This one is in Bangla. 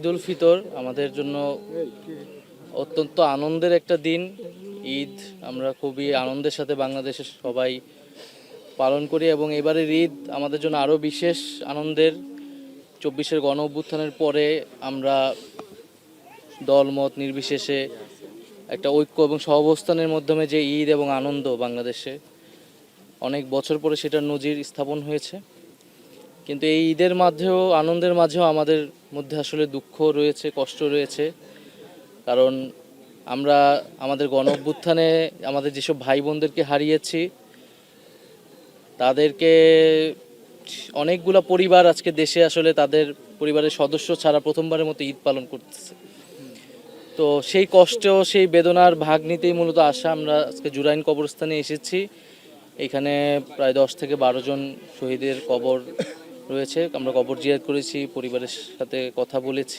ঈদুল ফিতর আমাদের জন্য অত্যন্ত আনন্দের একটা দিন। ঈদ আমরা খুবই আনন্দের সাথে বাংলাদেশের সবাই পালন করি এবং এবারের ঈদ আমাদের জন্য আরও বিশেষ আনন্দের। 24-এর গণ অভ্যুত্থানের পরে আমরা দলমত নির্বিশেষে একটা ঐক্য এবং সহাবস্থানের মাধ্যমে যে ঈদ এবং আনন্দ বাংলাদেশে অনেক বছর পরে সেটার নজির স্থাপন হয়েছে। কিন্তু এই ঈদের মাঝেও আনন্দের মাঝেও আমাদের মধ্যে আসলে দুঃখ রয়েছে, কষ্ট রয়েছে। কারণ আমরা আমাদের গণ অভ্যুত্থানে আমাদের যেসব ভাই বোনদেরকে হারিয়েছি, তাদেরকে অনেকগুলা পরিবার আজকে দেশে আসলে তাদের পরিবারের সদস্য ছাড়া প্রথমবারের মতো ঈদ পালন করতেছে। তো সেই কষ্ট, সেই বেদনার ভাগ নিতেই মূলত আসা। আমরা আজকে জুরাইন কবরস্থানে এসেছি। এখানে প্রায় 10 থেকে 12 জন শহীদের কবর রয়েছে। আমরা কবর জিয়ারত করেছি, পরিবারের সাথে কথা বলেছি।